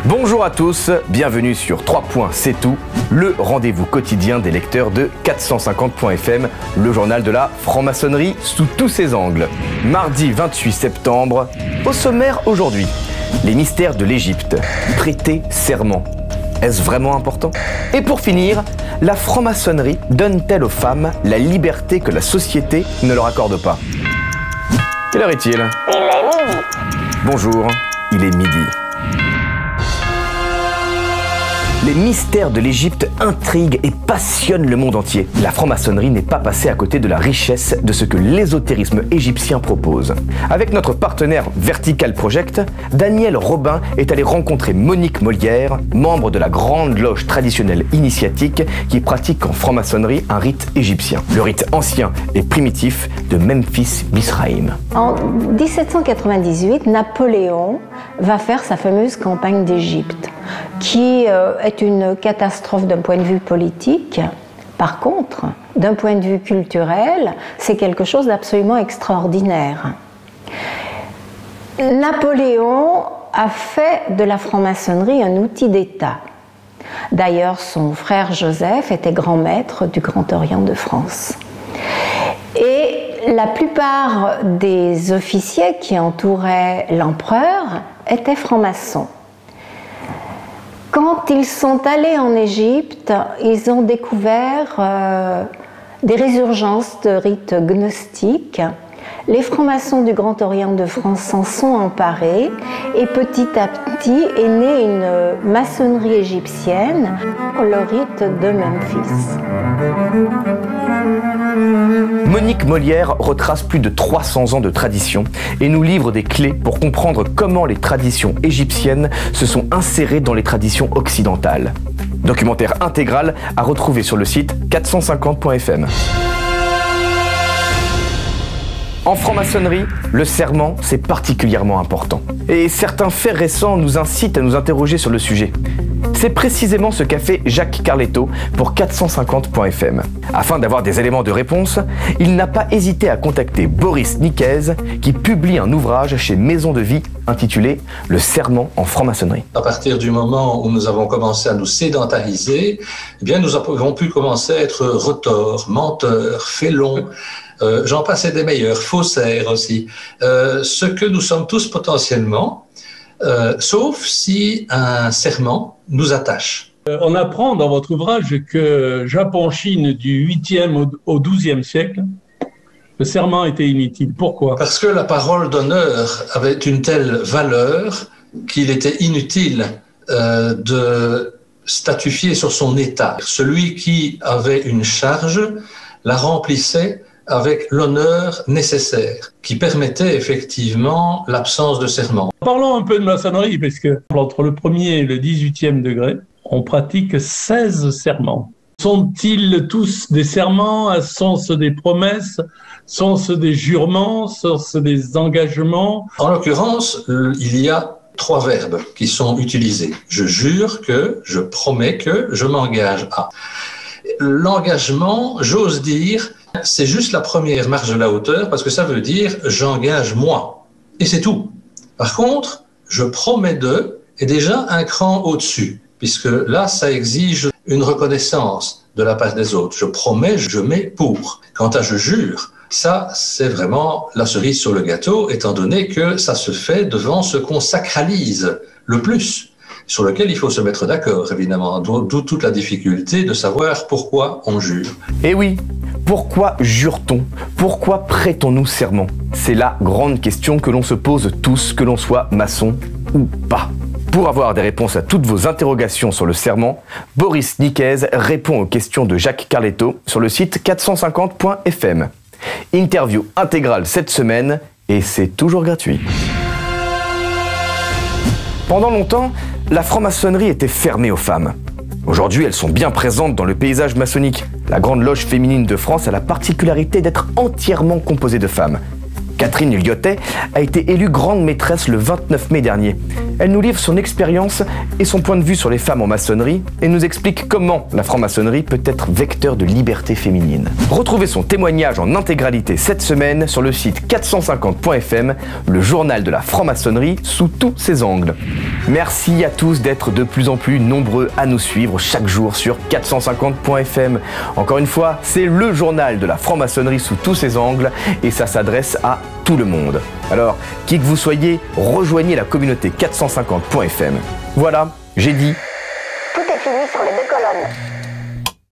Bonjour à tous, bienvenue sur 3 points, c'est tout, le rendez-vous quotidien des lecteurs de 450.fm, le journal de la franc-maçonnerie sous tous ses angles. Mardi 28 septembre, au sommaire aujourd'hui, les mystères de l'Égypte, prêter serment. Est-ce vraiment important? Et pour finir, la franc-maçonnerie donne-t-elle aux femmes la liberté que la société ne leur accorde pas? Quelle heure est-il? Il est midi. Bonjour, il est midi. Les mystères de l'Égypte intriguent et passionnent le monde entier. La franc-maçonnerie n'est pas passée à côté de la richesse de ce que l'ésotérisme égyptien propose. Avec notre partenaire Vertical Project, Daniel Robin est allé rencontrer Monique Molière, membre de la grande loge traditionnelle initiatique qui pratique en franc-maçonnerie un rite égyptien. Le rite ancien et primitif de Memphis-Misraïm. En 1798, Napoléon va faire sa fameuse campagne d'Égypte, qui est une catastrophe d'un point de vue politique. Par contre, d'un point de vue culturel, c'est quelque chose d'absolument extraordinaire. Napoléon a fait de la franc-maçonnerie un outil d'État. D'ailleurs, son frère Joseph était grand maître du Grand Orient de France. Et la plupart des officiers qui entouraient l'empereur étaient francs-maçons. Quand ils sont allés en Égypte, ils ont découvert des résurgences de rites gnostiques. Les francs-maçons du Grand Orient de France s'en sont emparés et petit à petit est née une maçonnerie égyptienne, le rite de Memphis. Monique Molière retrace plus de 300 ans de tradition et nous livre des clés pour comprendre comment les traditions égyptiennes se sont insérées dans les traditions occidentales. Documentaire intégral à retrouver sur le site 450.fm. En franc-maçonnerie, le serment, c'est particulièrement important. Et certains faits récents nous incitent à nous interroger sur le sujet. C'est précisément ce qu'a fait Jacques Carletto pour 450.fm. Afin d'avoir des éléments de réponse, il n'a pas hésité à contacter Boris Nicaise, qui publie un ouvrage chez Maison de Vie intitulé « Le serment en franc-maçonnerie ». À partir du moment où nous avons commencé à nous sédentariser, eh bien nous avons pu commencer à être retors, menteurs, félons, j'en passe et des meilleurs, faussaires aussi, ce que nous sommes tous potentiellement, sauf si un serment nous attache. On apprend dans votre ouvrage que Japon-Chine du 8e au 12e siècle, le serment était inutile. Pourquoi? Parce que la parole d'honneur avait une telle valeur qu'il était inutile de statuer sur son état. Celui qui avait une charge la remplissait avec l'honneur nécessaire, qui permettait effectivement l'absence de serment. Parlons un peu de maçonnerie, parce que entre le 1er et le 18e degré, on pratique 16 serments. Sont-ils tous des serments? Sont-ce des promesses? Sont-ce des jurements? Sont-ce des engagements? En l'occurrence, il y a 3 verbes qui sont utilisés. Je jure que, je promets que, je m'engage à. L'engagement, j'ose dire, c'est juste la première marche de la hauteur parce que ça veut dire j'engage moi. Et c'est tout. Par contre, je promets de est déjà un cran au-dessus, puisque là, ça exige une reconnaissance de la part des autres. Je promets, je mets pour. Quant à je jure, ça, c'est vraiment la cerise sur le gâteau, étant donné que ça se fait devant ce qu'on sacralise le plus, sur lequel il faut se mettre d'accord, évidemment, d'où toute la difficulté de savoir pourquoi on jure. Eh oui, pourquoi jure-t-on? Pourquoi prêtons-nous serment? C'est la grande question que l'on se pose tous, que l'on soit maçon ou pas. Pour avoir des réponses à toutes vos interrogations sur le serment, Boris Nicaise répond aux questions de Jacques Carletto sur le site 450.fm. Interview intégrale cette semaine et c'est toujours gratuit. Pendant longtemps, la franc-maçonnerie était fermée aux femmes. Aujourd'hui, elles sont bien présentes dans le paysage maçonnique. La Grande Loge féminine de France a la particularité d'être entièrement composée de femmes. Catherine Lyotet a été élue grande maîtresse le 29 mai dernier. Elle nous livre son expérience et son point de vue sur les femmes en maçonnerie et nous explique comment la franc-maçonnerie peut être vecteur de liberté féminine. Retrouvez son témoignage en intégralité cette semaine sur le site 450.fm, le journal de la franc-maçonnerie sous tous ses angles. Merci à tous d'être de plus en plus nombreux à nous suivre chaque jour sur 450.fm. Encore une fois, c'est le journal de la franc-maçonnerie sous tous ses angles et ça s'adresse à tout le monde. Alors, qui que vous soyez, rejoignez la communauté 450.fm. Voilà, j'ai dit. Tout est fini sur les 2 colonnes.